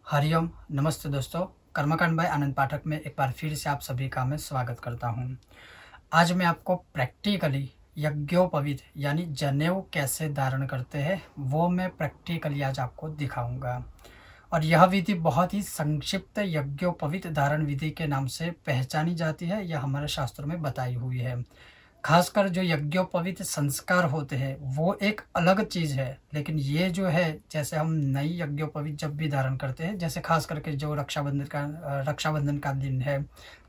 हरिओम नमस्ते दोस्तों। कर्मकांड बाय आनंद पाठक में एक बार फिर से आप सभी का मैं स्वागत करता हूं। आज मैं आपको प्रैक्टिकली यज्ञोपवीत यानी जनेऊ कैसे धारण करते हैं वो मैं प्रैक्टिकली आज आपको दिखाऊंगा। और यह विधि बहुत ही संक्षिप्त यज्ञोपवीत धारण विधि के नाम से पहचानी जाती है। यह हमारे शास्त्रों में बताई हुई है। खासकर जो यज्ञोपवीत संस्कार होते हैं वो एक अलग चीज है, लेकिन ये जो है जैसे हम नई यज्ञोपवीत जब भी धारण करते हैं, जैसे खास करके जो रक्षाबंधन का दिन है,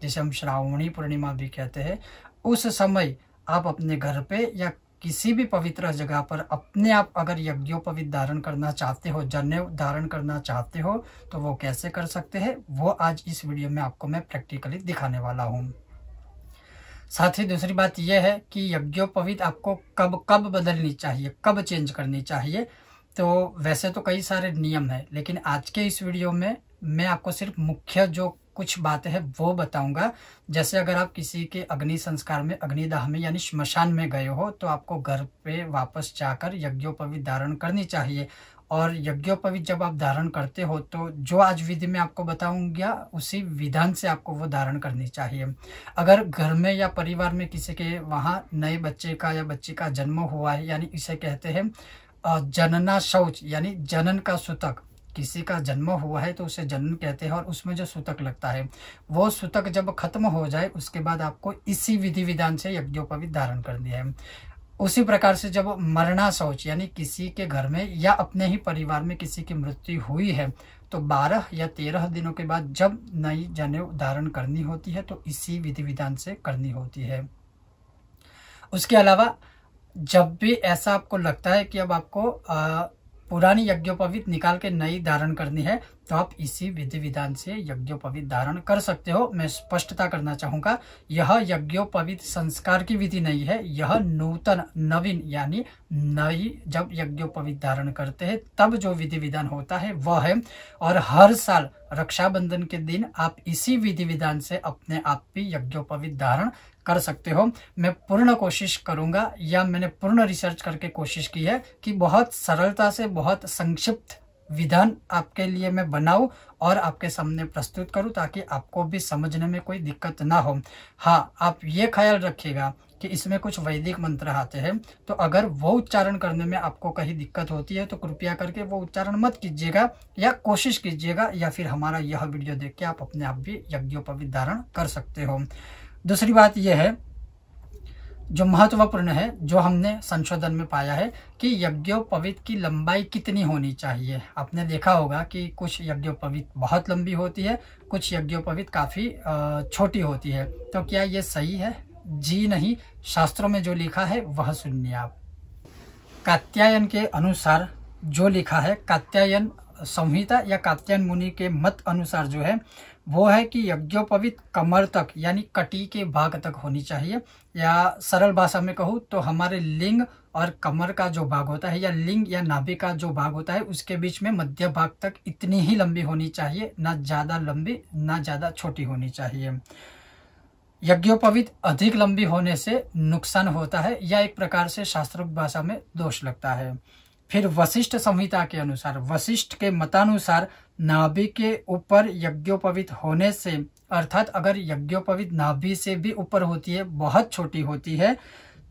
जिसे हम श्रावणी पूर्णिमा भी कहते हैं, उस समय आप अपने घर पे या किसी भी पवित्र जगह पर अपने आप अगर यज्ञोपवीत धारण करना चाहते हो, जनेऊ धारण करना चाहते हो, तो वो कैसे कर सकते हैं वो आज इस वीडियो में आपको मैं प्रैक्टिकली दिखाने वाला हूँ। साथ ही दूसरी बात यह है कि यज्ञोपवीत आपको कब कब बदलनी चाहिए, कब चेंज करनी चाहिए। तो वैसे तो कई सारे नियम है, लेकिन आज के इस वीडियो में मैं आपको सिर्फ मुख्य जो कुछ बातें हैं वो बताऊंगा। जैसे अगर आप किसी के अग्नि संस्कार में, अग्निदाह में यानी श्मशान में गए हो, तो आपको घर पे वापस जाकर यज्ञोपवीत धारण करनी चाहिए। और यज्ञोपवीत जब आप धारण करते हो तो जो आज विधि में आपको बताऊंगा उसी विधान से आपको वो धारण करनी चाहिए। अगर घर में या परिवार में किसी के वहाँ नए बच्चे का या बच्ची का जन्म हुआ है, यानी इसे कहते हैं जनना शौच, यानी जनन का सूतक, किसी का जन्म हुआ है तो उसे जनन कहते हैं। और उसमें जो सूतक लगता है वो सूतक जब खत्म हो जाए उसके बाद आपको इसी विधि विधान से यज्ञोपवीत धारण करनी है। उसी प्रकार से जब मरना शौच यानी किसी के घर में या अपने ही परिवार में किसी की मृत्यु हुई है तो 12 या 13 दिनों के बाद जब नई जनेऊ धारण करनी होती है तो इसी विधि विधान से करनी होती है। उसके अलावा जब भी ऐसा आपको लगता है कि अब आपको पुरानी यज्ञोपवीत निकाल के नई धारण करनी है तो आप इसी विधि विधान से यज्ञोपवीत धारण कर सकते हो। मैं स्पष्टता करना चाहूंगा, यह यज्ञोपवीत संस्कार की विधि नहीं है, यह नूतन नवीन यानी नई जब यज्ञोपवीत धारण करते हैं तब जो विधि विधान होता है वह है। और हर साल रक्षाबंधन के दिन आप इसी विधि विधान से अपने आप भी यज्ञोपवीत धारण कर सकते हो। मैं पूर्ण कोशिश करूंगा, या मैंने पूर्ण रिसर्च करके कोशिश की है कि बहुत सरलता से बहुत संक्षिप्त विधान आपके लिए मैं बनाऊं और आपके सामने प्रस्तुत करूं ताकि आपको भी समझने में कोई दिक्कत ना हो। हाँ, आप ये ख्याल रखिएगा कि इसमें कुछ वैदिक मंत्र आते हैं, तो अगर वो उच्चारण करने में आपको कहीं दिक्कत होती है तो कृपया करके वो उच्चारण मत कीजिएगा या कोशिश कीजिएगा, या फिर हमारा यह वीडियो देख के आप अपने आप भी यज्ञोपवीत धारण कर सकते हो। दूसरी बात यह है जो महत्वपूर्ण है, जो हमने संशोधन में पाया है कि यज्ञोपवीत की लंबाई कितनी होनी चाहिए। आपने देखा होगा कि कुछ यज्ञोपवीत बहुत लंबी होती है, कुछ यज्ञोपवीत काफ़ी छोटी होती है। तो क्या ये सही है? जी नहीं, शास्त्रों में जो लिखा है वह सुनिए आप। कात्यायन के अनुसार जो लिखा है, कात्यायन संहिता या कात्यायन मुनि के मत अनुसार जो है वो है कि यज्ञोपवीत कमर तक यानी कटी के भाग तक होनी चाहिए, या सरल भाषा में कहूँ तो हमारे लिंग और कमर का जो भाग होता है या लिंग या नाभि का जो भाग होता है उसके बीच में मध्य भाग तक इतनी ही लंबी होनी चाहिए, ना ज़्यादा लंबी ना ज़्यादा छोटी होनी चाहिए। यज्ञोपवीत अधिक लंबी होने से नुकसान होता है या एक प्रकार से शास्त्रोक्त भाषा में दोष लगता है। फिर वशिष्ठ संहिता के अनुसार, वशिष्ठ के मतानुसार नाभि के ऊपर यज्ञोपवीत होने से, अर्थात अगर यज्ञोपवीत नाभि से भी ऊपर होती है, बहुत छोटी होती है,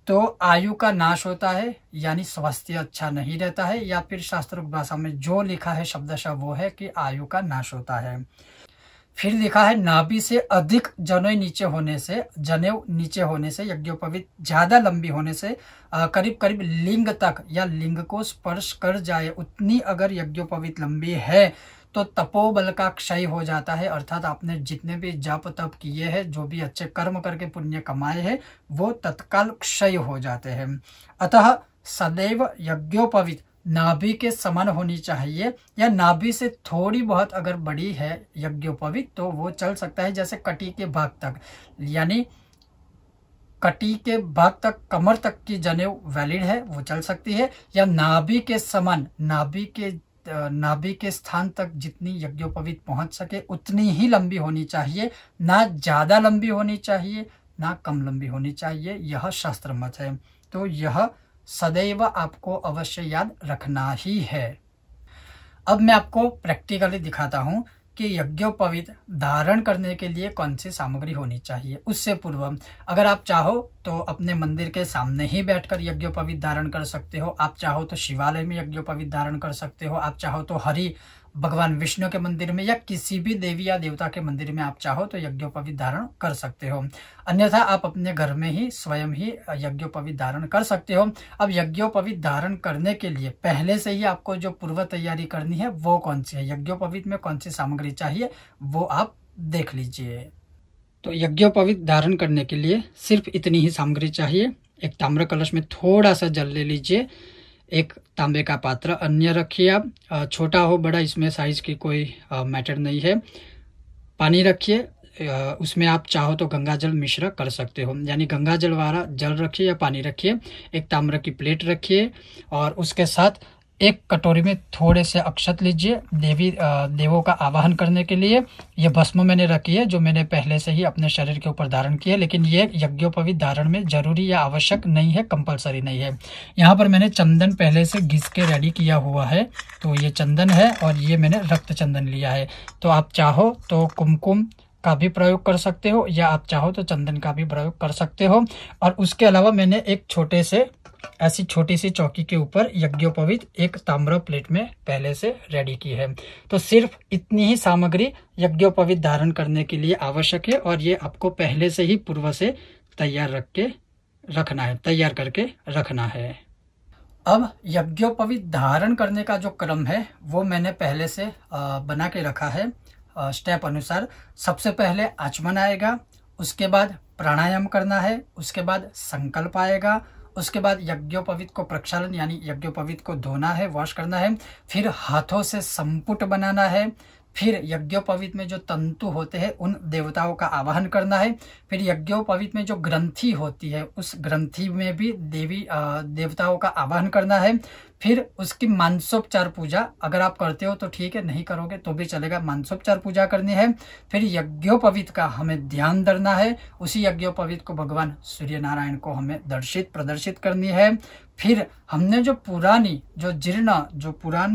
तो आयु का नाश होता है यानी स्वास्थ्य अच्छा नहीं रहता है, या फिर शास्त्रोक्त भाषा में जो लिखा है शब्दशः वो है कि आयु का नाश होता है। फिर लिखा है नाभि से अधिक जनेऊ नीचे होने से यज्ञोपवीत ज्यादा लंबी होने से करीब करीब लिंग तक या लिंग को स्पर्श कर जाए उतनी अगर यज्ञोपवीत लंबी है तो तपोबल का क्षय हो जाता है। अर्थात आपने जितने भी जप तप किए हैं, जो भी अच्छे कर्म करके पुण्य कमाए हैं, वो तत्काल क्षय हो जाते हैं। अतः सदैव यज्ञोपवीत नाभि के समान होनी चाहिए, या नाभि से थोड़ी बहुत अगर बड़ी है यज्ञोपवीत तो वो चल सकता है, जैसे कटी के भाग तक, यानी कटी के भाग तक, कमर तक की जनेऊ वैलिड है वो चल सकती है, या नाभि के समान नाभि के स्थान तक जितनी यज्ञोपवीत पहुंच सके उतनी ही लंबी होनी चाहिए, ना ज्यादा लंबी होनी चाहिए ना कम लंबी होनी चाहिए। यह शास्त्र मत है, तो यह सदैव आपको अवश्य याद रखना ही है। अब मैं आपको प्रैक्टिकली दिखाता हूँ कि यज्ञोपवीत धारण करने के लिए कौन सी सामग्री होनी चाहिए। उससे पूर्व अगर आप चाहो तो अपने मंदिर के सामने ही बैठकर यज्ञोपवीत धारण कर सकते हो, आप चाहो तो शिवालय में यज्ञोपवीत धारण कर सकते हो, आप चाहो तो हरि भगवान विष्णु के मंदिर में या किसी भी देवी या देवता के मंदिर में आप चाहो तो यज्ञोपवीत धारण कर सकते हो। अन्यथा आप अपने घर में ही स्वयं ही यज्ञोपवीत धारण कर सकते हो। अब यज्ञोपवीत धारण करने के लिए पहले से ही आपको जो पूर्व तैयारी करनी है वो कौन सी है, यज्ञोपवीत में कौन सी सामग्री चाहिए वो आप देख लीजिए। तो यज्ञोपवीत धारण करने के लिए सिर्फ इतनी ही सामग्री चाहिए। एक ताम्र कलश में थोड़ा सा जल ले लीजिए, एक तांबे का पात्र अन्य रखिए, आप छोटा हो बड़ा इसमें साइज की कोई मैटर नहीं है। पानी रखिए, उसमें आप चाहो तो गंगा जल मिश्र कर सकते हो, यानी गंगा जल वाला जल रखिए या पानी रखिए। एक ताम्र की प्लेट रखिए और उसके साथ एक कटोरी में थोड़े से अक्षत लीजिए देवों का आवाहन करने के लिए। ये भस्म मैंने रखी है जो मैंने पहले से ही अपने शरीर के ऊपर धारण की है, लेकिन ये यज्ञोपवीत धारण में जरूरी या आवश्यक नहीं है, कंपलसरी नहीं है। यहाँ पर मैंने चंदन पहले से घिस के रेडी किया हुआ है, तो ये चंदन है और ये मैंने रक्त चंदन लिया है। तो आप चाहो तो कुमकुम का भी प्रयोग कर सकते हो या आप चाहो तो चंदन का भी प्रयोग कर सकते हो। और उसके अलावा मैंने एक छोटे से ऐसी छोटी सी चौकी के ऊपर यज्ञोपवीत एक ताम्र प्लेट में पहले से रेडी की है। तो सिर्फ इतनी ही सामग्री यज्ञोपवीत धारण करने के लिए आवश्यक है और ये आपको पहले से ही पूर्व से तैयार करके रखना है। अब यज्ञोपवीत धारण करने का जो क्रम है वो मैंने पहले से बना के रखा है स्टेप अनुसार। सबसे पहले आचमन आएगा, उसके बाद प्राणायाम करना है, उसके बाद संकल्प आएगा, उसके बाद यज्ञोपवीत को प्रक्षालन यानी यज्ञोपवीत को धोना है, वॉश करना है, फिर हाथों से संपुट बनाना है, फिर यज्ञोपवीत में जो तंतु होते हैं उन देवताओं का आवाहन करना है, फिर यज्ञोपवीत में जो ग्रंथि होती है उस ग्रंथि में भी देवताओं का आवाहन करना है, फिर उसकी मांसोपचार पूजा अगर आप करते हो तो ठीक है, नहीं करोगे तो भी चलेगा, मांसोपचार पूजा करनी है। फिर यज्ञोपवीत का हमें ध्यान धरना है, उसी यज्ञोपवीत को भगवान सूर्य नारायण को हमें प्रदर्शित करनी है। फिर हमने जो पुरानी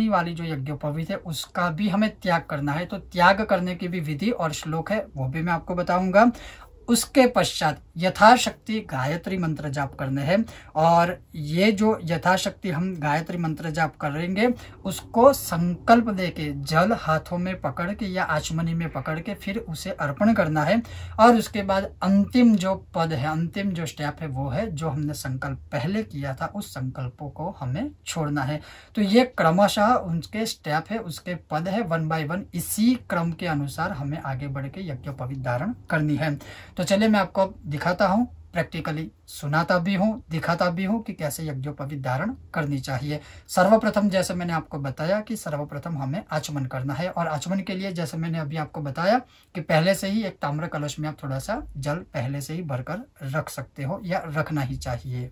वाली जो यज्ञोपवीत है उसका भी हमें त्याग करना है, तो त्याग करने की भी विधि और श्लोक है वो भी मैं आपको बताऊंगा। उसके पश्चात यथाशक्ति गायत्री मंत्र जाप करने हैं और ये जो यथाशक्ति हम गायत्री मंत्र जाप करेंगे उसको संकल्प देके जल हाथों में पकड़ के या आचमनी में पकड़ के फिर उसे अर्पण करना है। और उसके बाद अंतिम जो पद है, अंतिम जो स्टेप है वो है जो हमने संकल्प पहले किया था, उस संकल्पों को हमें छोड़ना है। तो ये क्रमशः उनके स्टेप है, उसके पद है 1 by 1, इसी क्रम के अनुसार हमें आगे बढ़ के यज्ञोपवीत धारण करनी है। तो चलिए मैं आपको दिखाता हूँ, प्रैक्टिकली सुनाता भी हूँ, दिखाता भी हूँ कि कैसे यज्ञोपवीत धारण करनी चाहिए। सर्वप्रथम जैसे मैंने आपको बताया कि सर्वप्रथम हमें आचमन करना है और आचमन के लिए जैसे मैंने अभी आपको बताया कि पहले से ही एक ताम्र कलश में आप थोड़ा सा जल पहले से ही भरकर रख सकते हो या रखना ही चाहिए।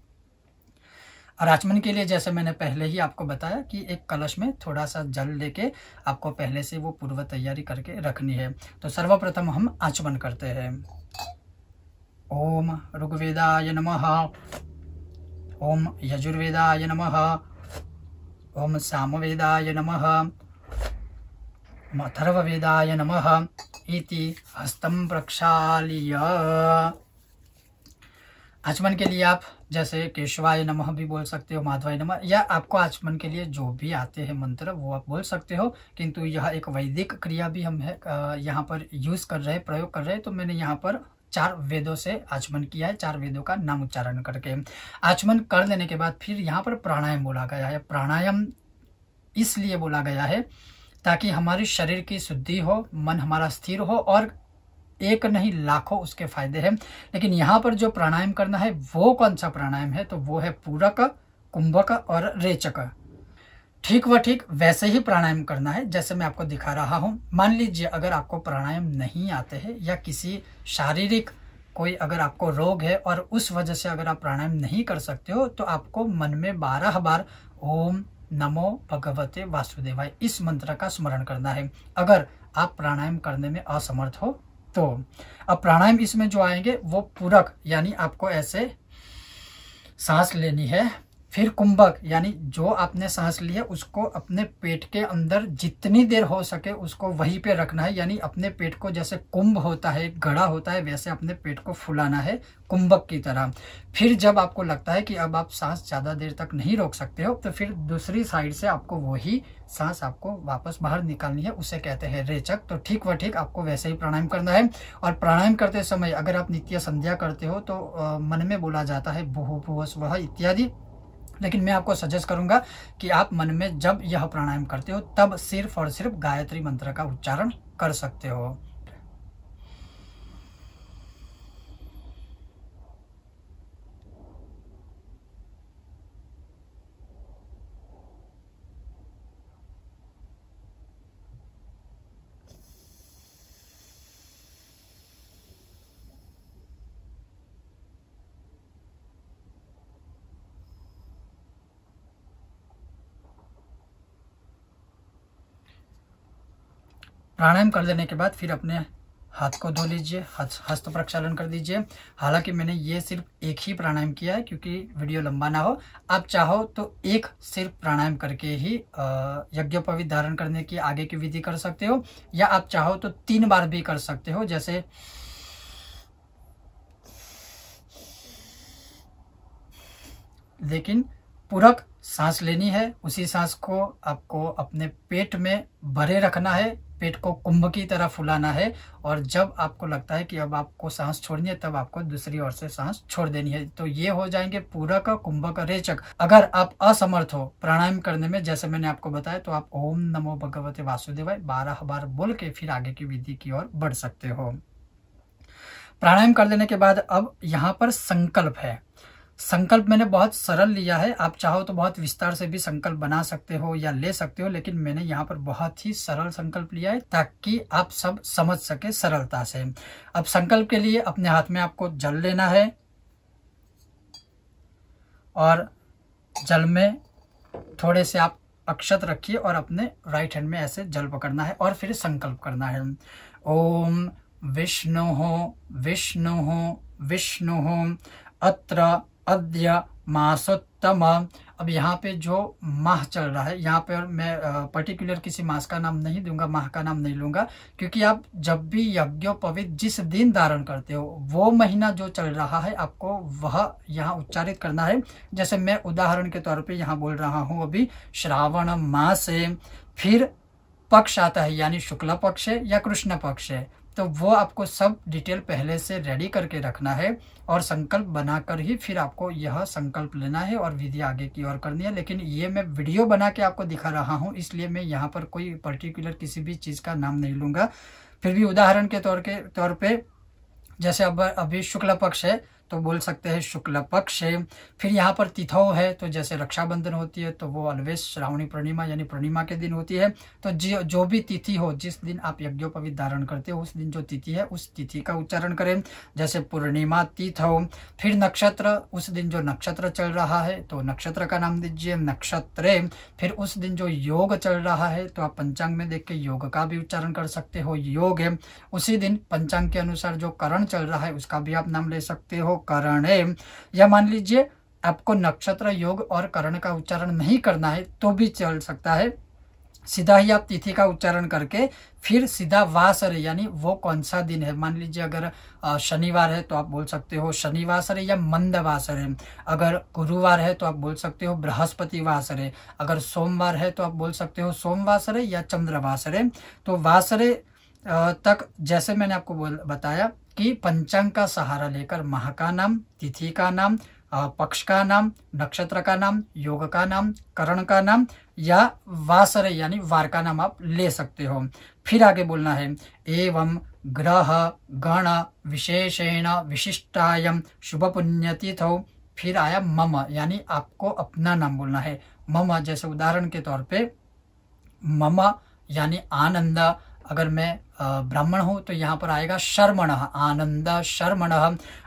और आचमन के लिए जैसे मैंने पहले ही आपको बताया कि एक कलश में थोड़ा सा जल लेके आपको पहले से वो पूर्व तैयारी करके रखनी है। तो सर्वप्रथम हम आचमन करते हैं। ओम ऋग्वेदाय नमः, ओम यजुर्वेदाय नमः, ओम सामवेदाय नमः, अथर्ववेदाय नमः इति हस्तं प्रक्षाल्य। आचमन के लिए आप जैसे केशवाय नमः भी बोल सकते हो, माधवाय नमः, या आपको आचमन के लिए जो भी आते हैं मंत्र वो आप बोल सकते हो, किंतु यह एक वैदिक क्रिया भी हम यहाँ पर यूज कर रहे हैं, प्रयोग कर रहे हैं। तो मैंने यहाँ पर 4 वेदों से आचमन किया है, 4 वेदों का नाम उच्चारण करके। आचमन कर लेने के बाद फिर यहाँ पर प्राणायाम बोला गया है। प्राणायाम इसलिए बोला गया है ताकि हमारे शरीर की शुद्धि हो, मन हमारा स्थिर हो, और एक नहीं लाखों उसके फायदे हैं। लेकिन यहाँ पर जो प्राणायाम करना है वो कौन सा प्राणायाम है, तो वो है पूरक, कुंभक और रेचक। ठीक वैसे ही प्राणायाम करना है जैसे मैं आपको दिखा रहा हूँ। मान लीजिए अगर आपको प्राणायाम नहीं आते हैं या किसी शारीरिक कोई अगर आपको रोग है और उस वजह से अगर आप प्राणायाम नहीं कर सकते हो, तो आपको मन में 12 बार ओम नमो भगवते वासुदेवाय इस मंत्र का स्मरण करना है, अगर आप प्राणायाम करने में असमर्थ हो तो। अब प्राणायाम इसमें जो आएंगे वो पूरक, यानी आपको ऐसे सांस लेनी है फिर कुंभक यानी जो आपने सांस ली है उसको अपने पेट के अंदर जितनी देर हो सके उसको वहीं पे रखना है, यानी अपने पेट को जैसे कुंभ होता है, घड़ा होता है, वैसे अपने पेट को फुलाना है कुंभक की तरह। फिर जब आपको लगता है कि अब आप सांस ज़्यादा देर तक नहीं रोक सकते हो तो फिर दूसरी साइड से आपको वही सांस आपको वापस बाहर निकालनी है, उसे कहते हैं रेचक। तो ठीक व ठीक आपको वैसे ही प्राणायाम करना है। और प्राणायाम करते समय अगर आप नित्य संध्या करते हो तो मन में बोला जाता है भूः भुवः स्वः इत्यादि, लेकिन मैं आपको सजेस्ट करूंगा कि आप मन में जब यह प्राणायाम करते हो तब सिर्फ और सिर्फ गायत्री मंत्र का उच्चारण कर सकते हो। प्राणायाम कर देने के बाद फिर अपने हाथ को धो लीजिए, हस्त प्रक्षालन कर दीजिए। हालांकि मैंने ये सिर्फ एक ही प्राणायाम किया है क्योंकि वीडियो लंबा ना हो। आप चाहो तो एक सिर्फ प्राणायाम करके ही यज्ञोपवीत धारण करने की आगे की विधि कर सकते हो, या आप चाहो तो 3 बार भी कर सकते हो। जैसे लेकिन पूरक सांस लेनी है, उसी सांस को आपको अपने पेट में भरे रखना है, पेट को कुंभ की तरह फुलाना है। और जब आपको लगता है कि अब आपको सांस छोड़नी है तब आपको दूसरी ओर से सांस छोड़ देनी है। तो ये हो जाएंगे पूरक, कुंभक, रेचक। अगर आप असमर्थ हो प्राणायाम करने में, जैसे मैंने आपको बताया, तो आप ओम नमो भगवते वासुदेवाय 12 बार बोल के फिर आगे की विधि की ओर बढ़ सकते हो। प्राणायाम कर लेने के बाद अब यहाँ पर संकल्प है। संकल्प मैंने बहुत सरल लिया है, आप चाहो तो बहुत विस्तार से भी संकल्प बना सकते हो या ले सकते हो, लेकिन मैंने यहाँ पर बहुत ही सरल संकल्प लिया है ताकि आप सब समझ सके सरलता से। अब संकल्प के लिए अपने हाथ में आपको जल लेना है और जल में थोड़े से आप अक्षत रखिए और अपने राइट हैंड में ऐसे जल पकड़ना है और फिर संकल्प करना है। ओम विष्णुः विष्णुः विष्णुः अत्र अद्य मासोत्तम। अब यहाँ पे जो माह चल रहा है, यहाँ पर मैं पर्टिकुलर किसी मास का नाम नहीं दूंगा, माह का नाम नहीं लूंगा, क्योंकि आप जब भी यज्ञोपवीत जिस दिन धारण करते हो वो महीना जो चल रहा है आपको वह यहाँ उच्चारित करना है। जैसे मैं उदाहरण के तौर पे यहाँ बोल रहा हूँ अभी श्रावण मास है, फिर पक्ष आता है यानी शुक्ल पक्ष है या कृष्ण पक्ष है, तो वो आपको सब डिटेल पहले से रेडी करके रखना है और संकल्प बनाकर ही फिर आपको यह संकल्प लेना है और विधि आगे की ओर करनी है। लेकिन ये मैं वीडियो बना के आपको दिखा रहा हूँ, इसलिए मैं यहाँ पर कोई पर्टिकुलर किसी भी चीज़ का नाम नहीं लूँगा। फिर भी उदाहरण के तौर पे जैसे अब अभी शुक्ल पक्ष है तो बोल सकते हैं शुक्ल पक्ष है। फिर यहाँ पर तिथौ है, तो जैसे रक्षाबंधन होती है तो वो ऑलवेज श्रावणी पूर्णिमा यानी पूर्णिमा के दिन होती है। तो जो भी तिथि हो, जिस दिन आप यज्ञोपवीत धारण करते हो उस दिन जो तिथि है उस तिथि का उच्चारण करें, जैसे पूर्णिमा तिथौ। फिर नक्षत्र, उस दिन जो नक्षत्र चल रहा है तो नक्षत्र का नाम दीजिए नक्षत्रे। फिर उस दिन जो योग चल रहा है तो आप पंचांग में देख के योग का भी उच्चारण कर सकते हो, योग है। उसी दिन पंचांग के अनुसार जो करण चल रहा है उसका भी आप नाम ले सकते हो, करण है। या मान लीजिए आपको नक्षत्र, योग और करण का उच्चारण नहीं करना है तो भी चल सकता है, सीधा ही आप तिथि का उच्चारण करके फिर सीधा वासर यानी वो कौन सा दिन है। मान लीजिए अगर शनिवार है तो आप बोल सकते हो शनिवासर या मंदवासर है। अगर गुरुवार है तो आप बोल सकते हो बृहस्पतिवासर है। अगर सोमवार है तो आप बोल सकते हो सोमवासर है या चंद्रवासर है। तो वासरे तक जैसे मैंने आपको बताया कि पंचांग का सहारा लेकर माह का नाम, तिथि का नाम, पक्ष का नाम, नक्षत्र का नाम, योग का नाम, करण का नाम या वासर यानी वार का नाम आप ले सकते हो। फिर आगे बोलना है एवं ग्रह गण विशेषेण विशिष्टायम शुभ पुण्यतिथौ। फिर आया मम यानी आपको अपना नाम बोलना है। मम जैसे उदाहरण के तौर पे मम यानी आनंद। अगर मैं ब्राह्मण हूँ तो यहाँ पर आएगा शर्मण, आनंद शर्मण।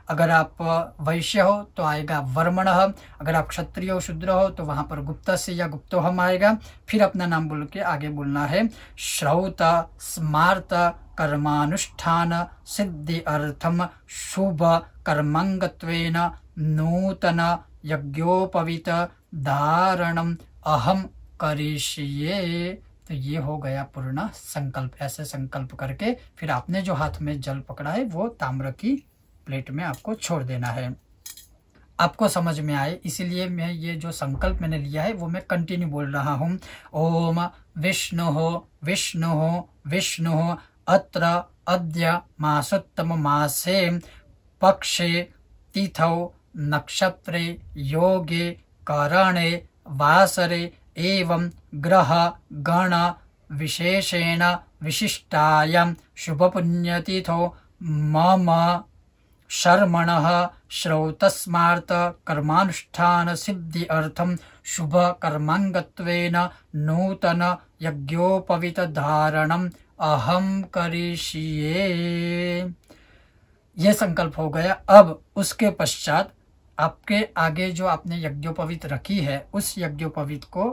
अगर आप वैश्य हो तो आएगा वर्मण। अगर आप क्षत्रिय हो, शूद्र हो तो वहाँ पर गुप्तस्य या गुप्तोहम आएगा। फिर अपना नाम बोल के आगे बोलना है श्रौत स्मार्त कर्मानुष्ठान सिद्धि अर्थम शुभ कर्मंगत्वेन नूतन यज्ञोपवीत धारणम अहम करिष्ये। तो ये हो गया पूर्ण संकल्प। ऐसे संकल्प करके फिर आपने जो हाथ में जल पकड़ा है वो ताम्र की प्लेट में आपको छोड़ देना है। आपको समझ में आए इसीलिए मैं ये जो संकल्प मैंने लिया है वो मैं कंटिन्यू बोल रहा हूँ। ओम विष्णु विष्णु विष्णु अत्र अद्य मासोत्तम मासे पक्षे तिथौ नक्षत्रे योगे करणे वासरे एवं ग्रह गण विशेषेण विशिष्टायां शुभपुण्यतिथौ मम शर्मणः श्रौतस्मार्थ कर्मानुष्ठान सिद्धि अर्थम शुभ कर्मांगत्वेन नूतन यज्ञोपवीत धारणम अहम करिष्ये। यह संकल्प हो गया। अब उसके पश्चात आपके आगे जो आपने यज्ञोपवीत रखी है उस यज्ञोपवीत को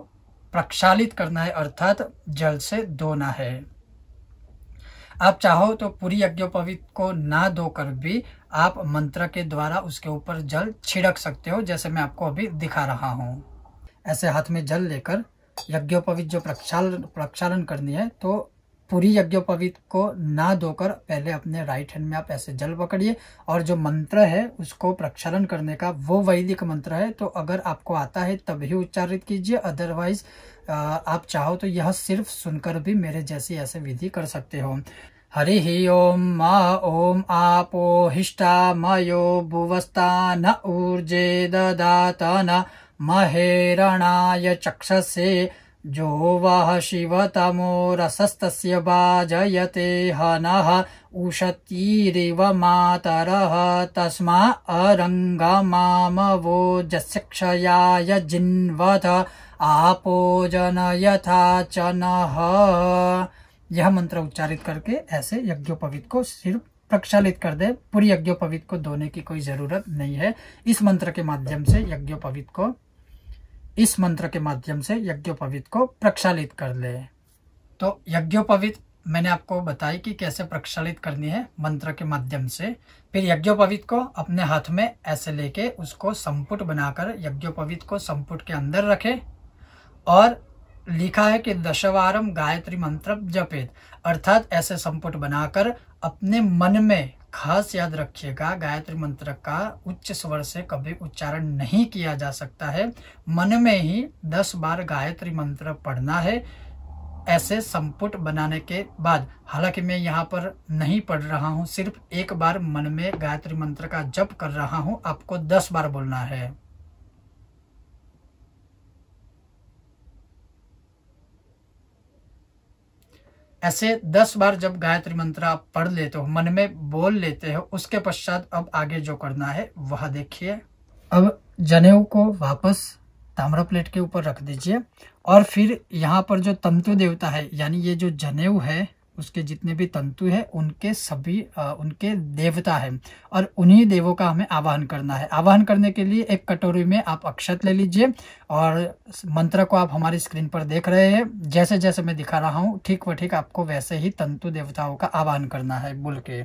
प्रक्षालित करना है, अर्थात जल से धोना है। आप चाहो तो पूरी यज्ञोपवीत को ना धोकर भी आप मंत्र के द्वारा उसके ऊपर जल छिड़क सकते हो, जैसे मैं आपको अभी दिखा रहा हूँ। ऐसे हाथ में जल लेकर यज्ञोपवीत जो प्रक्षालन करनी है तो पूरी यज्ञोपवीत को ना धोकर पहले अपने राइट हैंड में आप ऐसे जल पकड़िए और जो मंत्र है उसको प्रक्षालन करने का वो वैदिक मंत्र है, तो अगर आपको आता है तभी उच्चारित कीजिए, अदरवाइज आप चाहो तो यह सिर्फ सुनकर भी मेरे जैसी ऐसे विधि कर सकते हो। हरि ओम मा ओम आपो हिष्टा मयो भुवस्तान ऊर्जे ददातन महेरणाय चक्षसे जो वह शिवतमो रसस्तस्य वाजयते हनः उशतीरिव मातरः तस्मा अरङ्गमामवो जस्य क्षयाय जिन्वथ आपो जनयथा च नः। यह मंत्र उच्चारित करके ऐसे यज्ञोपवीत को सिर्फ प्रक्षालित कर दे। पूरी यज्ञोपवीत को धोने की कोई जरूरत नहीं है। इस मंत्र के माध्यम से यज्ञोपवीत को प्रक्षालित कर ले। तो यज्ञोपवीत मैंने आपको बताई कि कैसे प्रक्षालित करनी है मंत्र के माध्यम से। फिर यज्ञोपवीत को अपने हाथ में ऐसे लेके उसको संपुट बनाकर यज्ञोपवीत को संपुट के अंदर रखे और लिखा है कि दशवारम गायत्री मंत्र जपेत, अर्थात ऐसे संपुट बनाकर अपने मन में खास याद रखिएगा, गायत्री मंत्र का उच्च स्वर से कभी उच्चारण नहीं किया जा सकता है। मन में ही 10 बार गायत्री मंत्र पढ़ना है ऐसे संपुट बनाने के बाद। हालांकि मैं यहाँ पर नहीं पढ़ रहा हूँ, सिर्फ एक बार मन में गायत्री मंत्र का जप कर रहा हूँ। आपको 10 बार बोलना है। ऐसे 10 बार जब गायत्री मंत्र आप पढ़ लेते हो, मन में बोल लेते हो, उसके पश्चात अब आगे जो करना है वह देखिए। अब जनेऊ को वापस ताम्र प्लेट के ऊपर रख दीजिए और फिर यहाँ पर जो तंतु देवता है, यानी ये जो जनेऊ है उसके जितने भी तंतु है उनके सभी उनके देवता है और उन्हीं देवों का हमें आवाहन करना है। आवाहन करने के लिए एक कटोरी में आप अक्षत ले लीजिए और मंत्र को आप हमारी स्क्रीन पर देख रहे हैं, जैसे जैसे मैं दिखा रहा हूँ ठीक व ठीक आपको वैसे ही तंतु देवताओं का आवाहन करना है बोल के।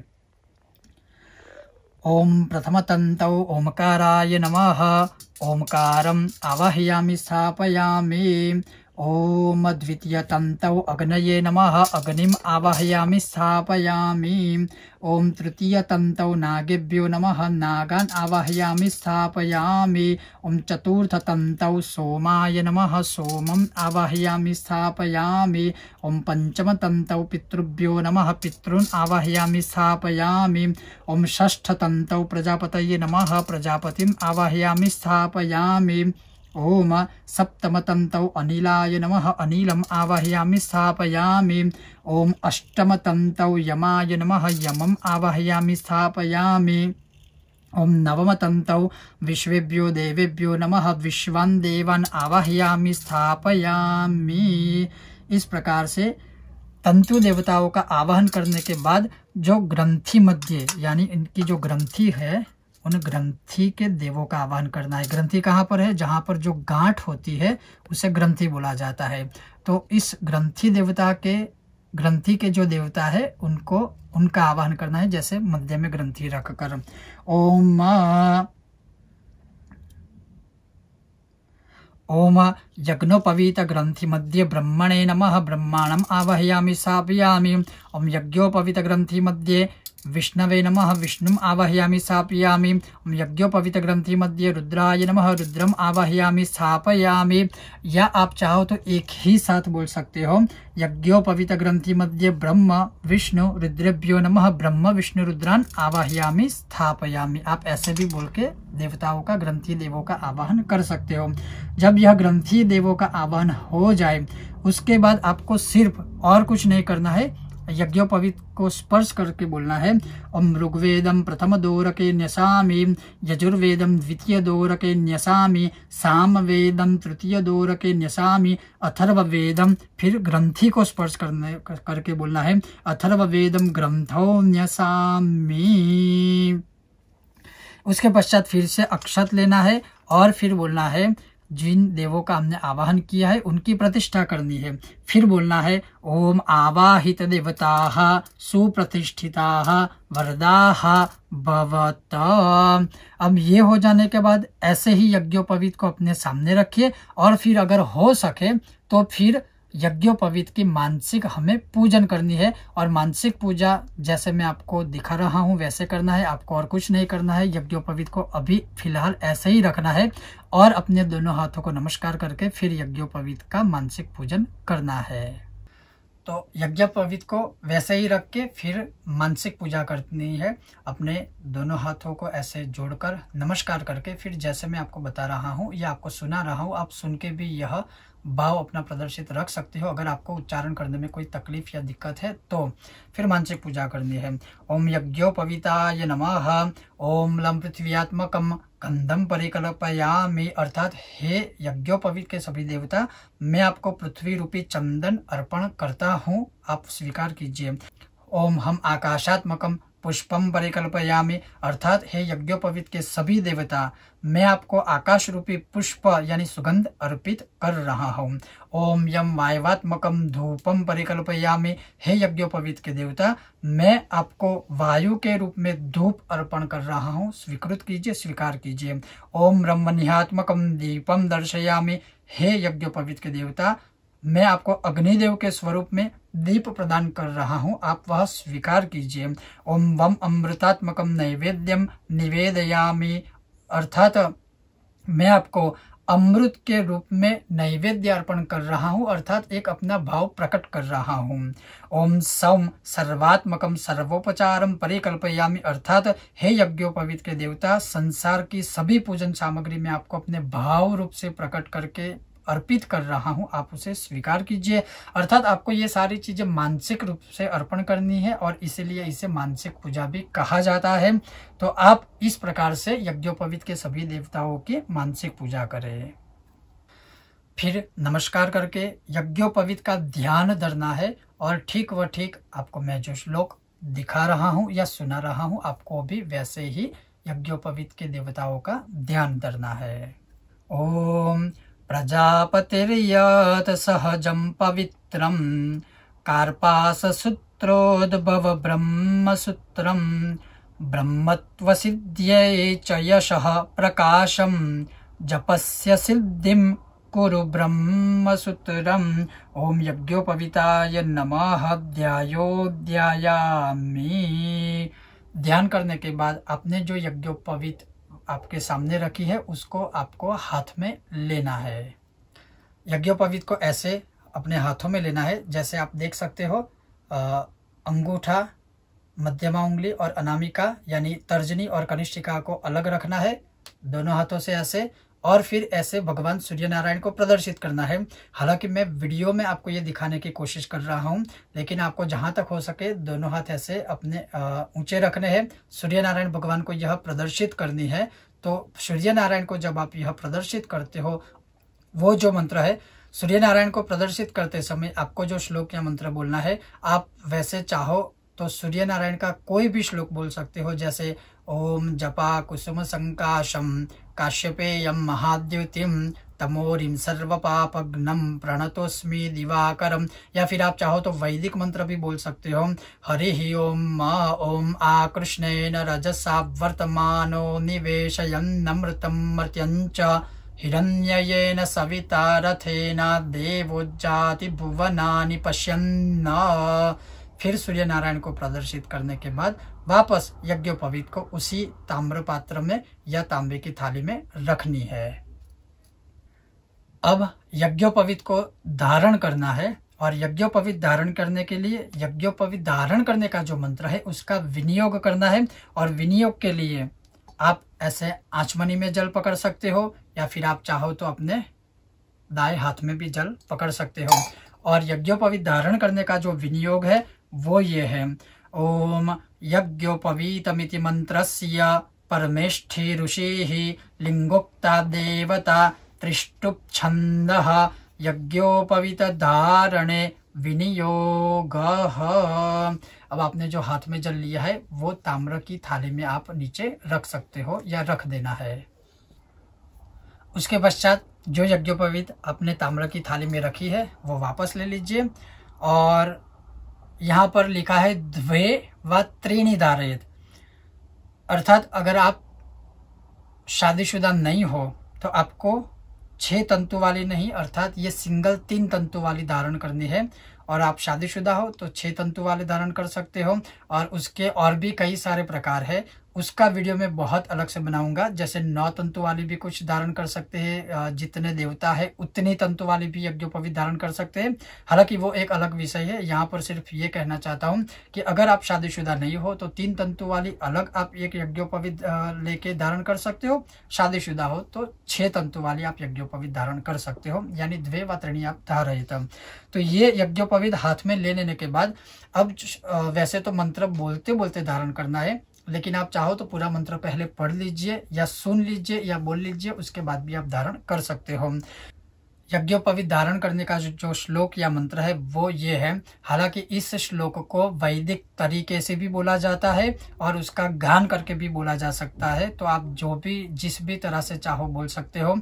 ओम प्रथम तंतौ ओमकाराय नमः। ओमकारम आवाहयामि स्थापयामि। ओम द्वितीय तंतौ अग्नये नमः। अग्निम आवाहयामि स्थापयामि। ओम तृतीय तंतौ नागेभ्यो नमः। नागान आवाहयामि स्थापयामि। ओम चतुर्थ तंतौ सोमाय नमः। सोमम आवाहयामि स्थापयामि। ओम पंचम तंतौ पितृभ्यो नमः। पितॄन् आवाहयामि स्थापयामि। ओम षष्ठ तंतौ प्रजापतये नमः। प्रजापतिम आवाहयामि स्थापयामि। ओम सप्तम तंतौ अनिलाय नमः। अनिलम आवाहयामि स्थापयामि। ओम अष्टम तंतौ यमाय नमः। यमम आवाहयामि स्थापयामि। ओम नवम तंतौ विश्वेभ्यो देवेभ्यो नमः। विश्वान् देवान् आवाहयामि स्थापयामि। इस प्रकार से तंतु देवताओं का आवाहन करने के बाद जो ग्रंथि मध्य यानी इनकी जो ग्रंथि है उन ग्रंथि के देवों का आवाहन करना है। ग्रंथि कहाँ पर है? जहाँ पर जो गांठ होती है उसे ग्रंथि बोला जाता है। तो इस ग्रंथि के जो देवता है उनको उनका आवाहन करना है, जैसे मध्य में ग्रंथि रखकर। ओम यज्ञोपवीत ग्रंथि मध्ये ब्रह्मणे नमः ब्रह्माणम आवाहयामि स्थापयामि। ओम यज्ञोपवीत ग्रंथि मध्ये विष्णवे नमः विष्णुम आवाहयामि स्थापयामि। ओम यज्ञोपवीत ग्रंथि मध्ये रुद्राय नमः रुद्रम आवाहयामि स्थापयामि। या आप चाहो तो एक ही साथ बोल सकते हो, यज्ञोपवीत ग्रंथि मध्ये ब्रह्म विष्णु रुद्रेभ्यो नमः ब्रह्म विष्णु रुद्रान आवाहयामि स्थापयामि। आप ऐसे भी बोल के देवताओं का, ग्रंथि देवों का आवाहन कर सकते हो। जब यह ग्रंथि देवों का आवाहन हो जाए उसके बाद आपको सिर्फ और कुछ नहीं करना है, यज्ञोपवीत को स्पर्श करके बोलना है। ओम ऋग्वेदम प्रथम दोरके न्यसामि, यजुर्वेदम द्वितीय दोरके न्यसामि, सामवेदम तृतीय दोरके न्यसामि, अथर्ववेदम, फिर ग्रंथि को स्पर्श करके बोलना है, अथर्ववेदम ग्रंथो न्यसामि। उसके पश्चात फिर से अक्षत लेना है और फिर बोलना है जिन देवों का हमने आवाहन किया है उनकी प्रतिष्ठा करनी है। फिर बोलना है ओम आवाहित देवताः सुप्रतिष्ठिताः वरदाः भवत। अब ये हो जाने के बाद ऐसे ही यज्ञोपवीत को अपने सामने रखिए और फिर अगर हो सके तो फिर यज्ञोपवीत की मानसिक हमें पूजन करनी है। और मानसिक पूजा जैसे मैं आपको दिखा रहा हूँ वैसे करना है, आपको और कुछ नहीं करना है। यज्ञोपवीत को अभी फिलहाल ऐसे ही रखना है और अपने दोनों हाथों को नमस्कार करके फिर यज्ञोपवीत का मानसिक पूजन करना है। तो यज्ञोपवीत को वैसे ही रख के फिर मानसिक पूजा करनी है। अपने दोनों हाथों को ऐसे जोड़कर नमस्कार करके फिर जैसे मैं आपको बता रहा हूँ या आपको सुना रहा हूँ, आप सुन के भी यह भाव अपना प्रदर्शित रख सकते हो। अगर आपको उच्चारण करने में कोई तकलीफ या दिक्कत है तो फिर मानसिक पूजा करनी है। ओम यज्ञोपवीताय नमः, ओम लम पृथ्व्यात्मकम गंधम परिकल्पयामि, अर्थात हे यज्ञोपवीत के सभी देवता, मैं आपको पृथ्वी रूपी चंदन अर्पण करता हूँ, आप स्वीकार कीजिए। ओम हम आकाशात्मकम पुष्पम परिकल्पयामि, अर्थात हे यज्ञोपवीत के सभी देवता, मैं आपको आकाश रूपी पुष्प यानी सुगंध अर्पित कर रहा हूँ। ओम यम वायवात्मकम धूपम परिकल्पयामि, हे यज्ञोपवीत के देवता, मैं आपको वायु के रूप में धूप अर्पण कर रहा हूँ, स्वीकृत कीजिए, स्वीकार कीजिए। ओम ब्रह्मण्यात्मकम दीपम दर्शयामि, हे यज्ञोपवीत के देवता, मैं आपको अग्निदेव के स्वरूप में दीप प्रदान कर रहा हूं, आप वह स्वीकार कीजिए। ओम वम अमृतात्मकम नैवेद्यम निवेदयामि, अर्थात मैं आपको अमृत के रूप में नैवेद्य अर्पण कर रहा हूं, अर्थात एक अपना भाव प्रकट कर रहा हूं। ओम सौम सर्वात्मकम सर्वोपचारम परिकल्पयामि, अर्थात हे यज्ञोपवीत के देवता, संसार की सभी पूजन सामग्री में आपको अपने भाव रूप से प्रकट करके अर्पित कर रहा हूं, आप उसे स्वीकार कीजिए। अर्थात आपको ये सारी चीजें मानसिक रूप से अर्पण करनी है और इसीलिए इसे मानसिक पूजा भी कहा जाता है। तो आप इस प्रकार से यज्ञोपवीत के सभी देवताओं की मानसिक पूजा करें। फिर नमस्कार करके यज्ञोपवीत का ध्यान धरना है और ठीक व ठीक आपको मैं जो श्लोक दिखा रहा हूं या सुना रहा हूं, आपको भी वैसे ही यज्ञोपवीत के देवताओं का ध्यान धरना है। ओम प्रजापतिर्यत् सहजं पवित्रं कार्पाससूत्रोद्भव ब्रह्मसूत्रं ब्रह्मत्वसिद्ध्यै च यशः प्रकाशं जपस्य सिद्धिं कुरु ब्रह्मसूत्रम्। ओम यज्ञोपवीताय नमः, ध्यायामि। ध्यान करने के बाद आपने जो यज्ञोपवीत आपके सामने रखी है उसको आपको हाथ में लेना है। यज्ञोपवीत को ऐसे अपने हाथों में लेना है, जैसे आप देख सकते हो अंगूठा, मध्यमा उंगली और अनामिका यानी तर्जनी और कनिष्ठिका को अलग रखना है दोनों हाथों से ऐसे, और फिर ऐसे भगवान सूर्य नारायण को प्रदर्शित करना है। हालांकि मैं वीडियो में आपको ये दिखाने की कोशिश कर रहा हूँ, लेकिन आपको जहाँ तक हो सके दोनों हाथ ऐसे अपने ऊंचे रखने हैं। सूर्य नारायण भगवान को यह प्रदर्शित करनी है। तो सूर्य नारायण को जब आप यह प्रदर्शित करते हो, वो जो मंत्र है, सूर्य नारायण को प्रदर्शित करते समय आपको जो श्लोक या मंत्र बोलना है, आप वैसे चाहो तो सूर्य नारायण का कोई भी श्लोक बोल सकते हो, जैसे ओम जपा कुसुम संकाशम काश्यपेयम महाद्युतिम तमोरिम सर्वपापघ्नम प्रणतोस्मि दिवाकरम, या फिर आप चाहो तो वैदिक मंत्र भी बोल सकते हो। हरि ओम ओम आकृष्णेन रजसा वर्तमानो निवेशयन् अमृतं मर्त्यञ्च हिरण्ययेन सविता रथेन देवोज्जाति भुवनानि पश्यन्न। फिर सूर्य नारायण को प्रदर्शित करने के बाद वापस यज्ञोपवीत को उसी ताम्र पात्र में या तांबे की थाली में रखनी है। अब यज्ञोपवीत को धारण करना है और यज्ञोपवीत धारण करने के लिए यज्ञोपवीत धारण करने का जो मंत्र है उसका विनियोग करना है। और विनियोग के लिए आप ऐसे आचमनी में जल पकड़ सकते हो या फिर आप चाहो तो अपने दाएं हाथ में भी जल पकड़ सकते हो। और यज्ञोपवीत धारण करने का जो विनियोग है वो ये है, ओम यज्ञोपवीतमिति मंत्रस्य परमेष्ठी ऋषिः लिंगोक्ता देवता त्रिष्टुप छंदः यज्ञोपवीत धारणे विनियोगः। अब आपने जो हाथ में जल लिया है वो ताम्र की थाली में आप नीचे रख सकते हो या रख देना है। उसके पश्चात जो यज्ञोपवीत आपने ताम्र की थाली में रखी है वो वापस ले लीजिए। और यहाँ पर लिखा है द्वे व त्रीणि धारयेत्, अर्थात अगर आप शादीशुदा नहीं हो तो आपको 6 तंतु वाली नहीं, अर्थात ये सिंगल 3 तंतु वाली धारण करनी है। और आप शादीशुदा हो तो 6 तंतु वाले धारण कर सकते हो। और उसके और भी कई सारे प्रकार है, उसका वीडियो में बहुत अलग से बनाऊंगा। जैसे 9 तंतु वाली भी कुछ धारण कर सकते हैं, जितने देवता है उतनी तंतु वाली भी यज्ञोपवीत धारण कर सकते हैं। हालांकि वो एक अलग विषय है, यहाँ पर सिर्फ ये कहना चाहता हूँ कि अगर आप शादीशुदा नहीं हो तो 3 तंतु वाली अलग आप एक यज्ञोपवीत लेके धारण कर सकते हो। शादीशुदा हो तो 6 तंतु वाली आप यज्ञोपवीत धारण कर सकते हो, यानी द्वे व त्रीणि आप धारयेत्। तो ये यज्ञोपवीत हाथ में ले लेने के बाद अब वैसे तो मंत्र बोलते बोलते धारण करना है, लेकिन आप चाहो तो पूरा मंत्र पहले पढ़ लीजिए या सुन लीजिए या बोल लीजिए, उसके बाद भी आप धारण कर सकते हो। यज्ञोपवीत धारण करने का जो श्लोक या मंत्र है वो ये है। हालांकि इस श्लोक को वैदिक तरीके से भी बोला जाता है और उसका गान करके भी बोला जा सकता है, तो आप जो भी जिस भी तरह से चाहो बोल सकते हो।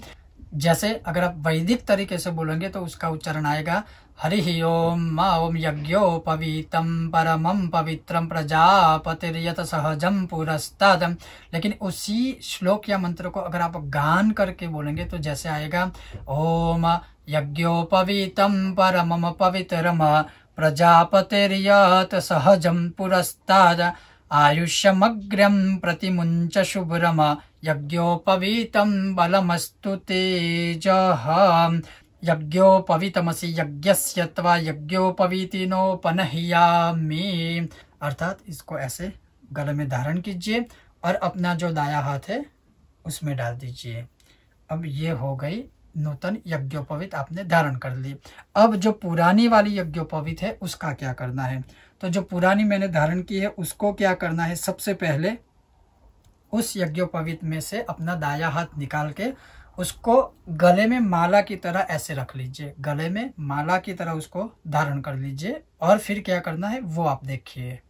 जैसे अगर आप वैदिक तरीके से बोलेंगे तो उसका उच्चारण आएगा हरि ओम ओम यज्ञोपवीतम परमं पवित्रं प्रजापतिर्यत सहजं पुरस्ताद। लेकिन उसी श्लोक या मंत्र को अगर आप गान करके बोलेंगे तो जैसे आएगा ओम यज्ञोपवीतम परमं पवित्रं प्रजापतिर्यत सहजं पुरस्ताद आयुष्यमग्र्यं प्रतिमुञ्च शुभ्रम यज्ञोपवीतं बलमस्तु तेजः। यज्ञोपवीतमसि यज्ञस्य त्वा यज्ञोपवीतिनोपनह्यामि। अर्थात इसको ऐसे गले में धारण कीजिए और अपना जो दाया हाथ है उसमें डाल दीजिए। अब ये हो गई नूतन यज्ञोपवीत, आपने धारण कर ली। अब जो पुरानी वाली यज्ञोपवीत है उसका क्या करना है? तो जो पुरानी मैंने धारण की है उसको क्या करना है, सबसे पहले उस यज्ञोपवीत में से अपना दाया हाथ निकाल के उसको गले में माला की तरह ऐसे रख लीजिए, गले में माला की तरह उसको धारण कर लीजिए। और फिर क्या करना है वो आप देखिए।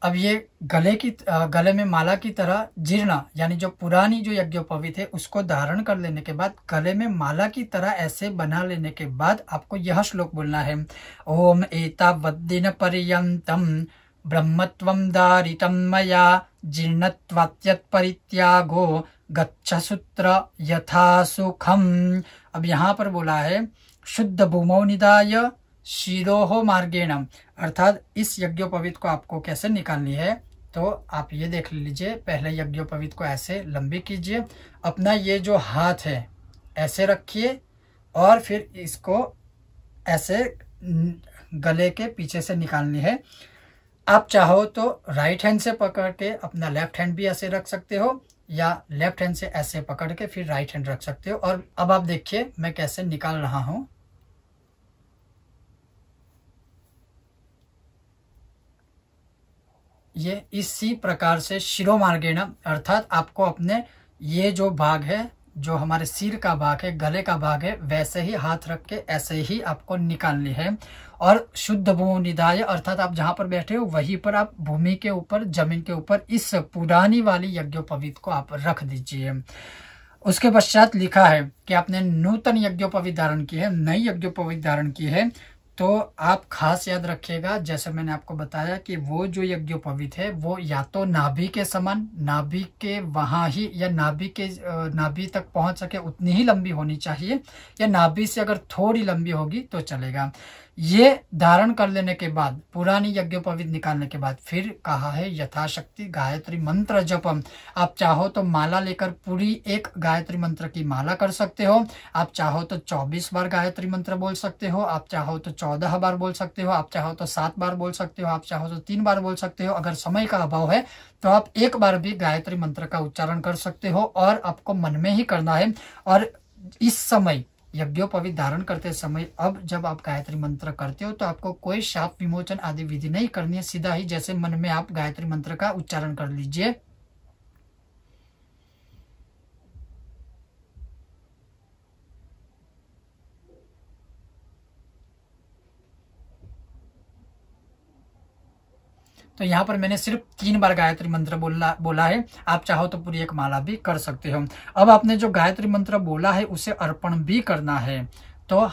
अब ये गले में माला की तरह जीर्ण यानी जो पुरानी जो यज्ञोपवीत है उसको धारण कर लेने के बाद गले में माला की तरह ऐसे बना लेने के बाद आपको यह श्लोक बोलना है ओम एतावद्दिन पर्यन्तं ब्रह्मत्वं दारितं मया जीर्णत्वात्यत् परित्यागो गच्छ सूत्र यथा सुखम। अब यहाँ पर बोला है शुद्ध भूमौ निधाय शिरोहो मार्गेण, अर्थात इस यज्ञोपवीत को आपको कैसे निकालनी है तो आप ये देख लीजिए। पहले यज्ञोपवीत को ऐसे लंबी कीजिए, अपना ये जो हाथ है ऐसे रखिए और फिर इसको ऐसे गले के पीछे से निकालनी है। आप चाहो तो राइट हैंड से पकड़ के अपना लेफ्ट हैंड भी ऐसे रख सकते हो या लेफ्ट हैंड से ऐसे पकड़ के फिर राइट हैंड रख सकते हो। और अब आप देखिए मैं कैसे निकाल रहा हूं। ये इसी प्रकार से शिरोमार्गेण, अर्थात आपको अपने ये जो भाग है, जो हमारे सिर का भाग है, गले का भाग है, वैसे ही हाथ रख के ऐसे ही आपको निकालनी है। और शुद्ध भूमि निधाय, अर्थात आप जहां पर बैठे हो वहीं पर आप भूमि के ऊपर, जमीन के ऊपर इस पुरानी वाली यज्ञोपवीत को आप रख दीजिए। उसके पश्चात लिखा है कि आपने नूतन यज्ञोपवीत धारण की है, नई यज्ञोपवीत धारण की है, तो आप खास याद रखिएगा, जैसे मैंने आपको बताया कि वो जो यज्ञोपवीत है वो या तो नाभि के समान, नाभि के वहाँ ही, या नाभि तक पहुंच सके उतनी ही लंबी होनी चाहिए, या नाभि से अगर थोड़ी लंबी होगी तो चलेगा। ये धारण कर लेने के बाद, पुरानी यज्ञोपवीत निकालने के बाद, फिर कहा है यथाशक्ति गायत्री मंत्र जपम। आप चाहो तो माला लेकर पूरी एक गायत्री मंत्र की माला कर सकते हो, आप चाहो तो 24 बार गायत्री मंत्र बोल सकते हो, आप चाहो तो 14 बार बोल सकते हो, आप चाहो तो 7 बार बोल सकते हो, आप चाहो तो 3 बार बोल सकते हो। अगर समय का अभाव है तो आप एक बार भी गायत्री मंत्र का उच्चारण कर सकते हो, और आपको मन में ही करना है। और इस समय यज्ञोपवीत धारण करते समय, अब जब आप गायत्री मंत्र करते हो तो आपको कोई शाप विमोचन आदि विधि नहीं करनी है, सीधा ही जैसे मन में आप गायत्री मंत्र का उच्चारण कर लीजिए। तो यहाँ पर मैंने सिर्फ 3 बार गायत्री मंत्र बोला है, आप चाहो तो पूरी एक माला भी कर सकते हो। अब आपने जो गायत्री मंत्र बोला है उसे अर्पण भी करना है। तो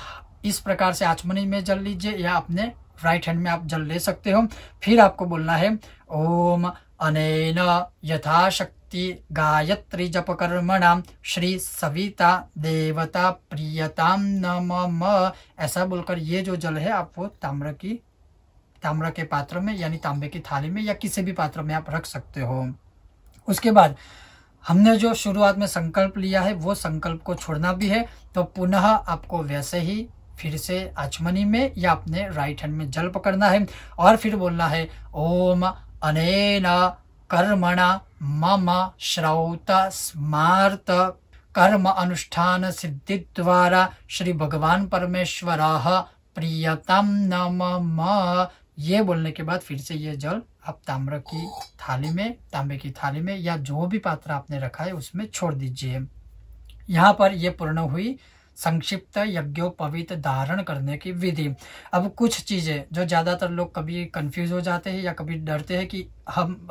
इस प्रकार से आचमनी में जल लीजिए, या अपने राइट हैंड में आप जल ले सकते हो। फिर आपको बोलना है ओम अनेन यथाशक्ति गायत्री जप कर्मणाम श्री सविता देवता प्रियताम नमः। ऐसा बोलकर ये जो जल है आप वो ताम्र के पात्र में, यानी तांबे की थाली में, या किसी भी पात्र में आप रख सकते हो। उसके बाद हमने जो शुरुआत में संकल्प लिया है वो संकल्प को छोड़ना भी है। तो पुनः आपको वैसे ही फिर से आचमनी में या अपने राइट हैंड में जल पकड़ना है, और फिर बोलना है ओम अनेन कर्मणा मम श्रौत स्मार्त कर्म अनुष्ठान सिद्धि द्वारा श्री भगवान परमेश्वराः प्रियतम नमः। ये बोलने के बाद फिर से ये जल आप ताम्र की थाली में, तांबे की थाली में, या जो भी पात्र आपने रखा है उसमें छोड़ दीजिए। यहाँ पर ये पूर्ण हुई संक्षिप्त यज्ञोपवीत धारण करने की विधि। अब कुछ चीजें जो ज्यादातर लोग कभी कंफ्यूज हो जाते हैं या कभी डरते हैं कि हम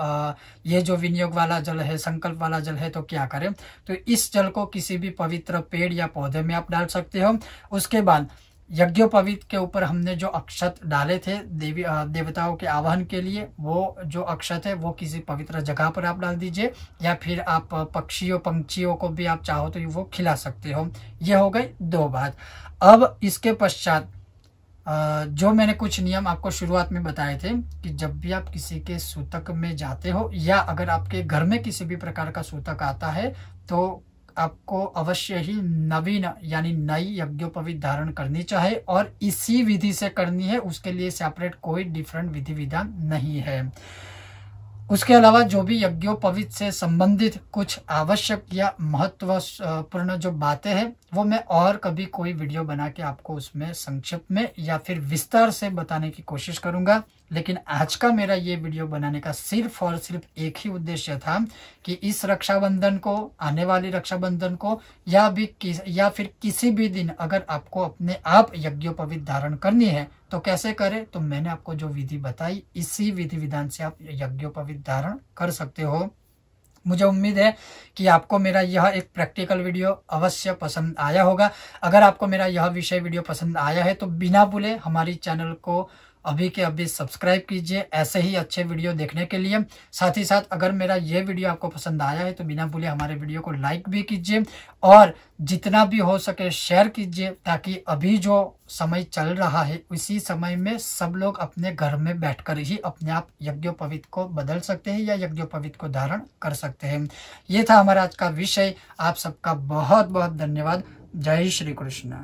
ये जो विनियोग वाला जल है, संकल्प वाला जल है, तो क्या करें। तो इस जल को किसी भी पवित्र पेड़ या पौधे में आप डाल सकते हो। उसके बाद यज्ञोपवीत के ऊपर हमने जो अक्षत डाले थे देवताओं के आवाहन के लिए, वो जो अक्षत है वो किसी पवित्र जगह पर आप डाल दीजिए, या फिर आप पंछियों को भी आप चाहो तो वो खिला सकते हो। ये हो गई 2 बात। अब इसके पश्चात जो मैंने कुछ नियम आपको शुरुआत में बताए थे कि जब भी आप किसी के सूतक में जाते हो, या अगर आपके घर में किसी भी प्रकार का सूतक आता है, तो आपको अवश्य ही नवीन यानी नई यज्ञोपवीत धारण करनी चाहिए, और इसी विधि से करनी है। उसके लिए सेपरेट कोई डिफरेंट विधि विधान नहीं है। उसके अलावा जो भी यज्ञोपवीत से संबंधित कुछ आवश्यक या महत्वपूर्ण जो बातें हैं वो मैं और कभी कोई वीडियो बना के आपको उसमें संक्षिप्त में या फिर विस्तार से बताने की कोशिश करूंगा। लेकिन आज का मेरा ये वीडियो बनाने का सिर्फ और सिर्फ एक ही उद्देश्य था कि इस रक्षाबंधन को, आने वाली रक्षाबंधन को, या फिर किसी भी दिन अगर आपको अपने आप यज्ञोपवीत धारण करनी है तो कैसे करें। तो मैंने आपको जो विधि बताई, इसी विधि विधान से आप यज्ञोपवीत धारण कर सकते हो। मुझे उम्मीद है कि आपको मेरा यह एक प्रैक्टिकल वीडियो अवश्य पसंद आया होगा। अगर आपको मेरा यह विषय वीडियो पसंद आया है तो बिना भूले हमारी चैनल को अभी के अभी सब्सक्राइब कीजिए ऐसे ही अच्छे वीडियो देखने के लिए। साथ ही साथ अगर मेरा ये वीडियो आपको पसंद आया है तो बिना भूले हमारे वीडियो को लाइक भी कीजिए, और जितना भी हो सके शेयर कीजिए, ताकि अभी जो समय चल रहा है उसी समय में सब लोग अपने घर में बैठकर ही अपने आप यज्ञोपवीत को बदल सकते हैं या यज्ञोपवीत को धारण कर सकते हैं। ये था हमारा आज का विषय। आप सबका बहुत बहुत धन्यवाद। जय श्री कृष्ण।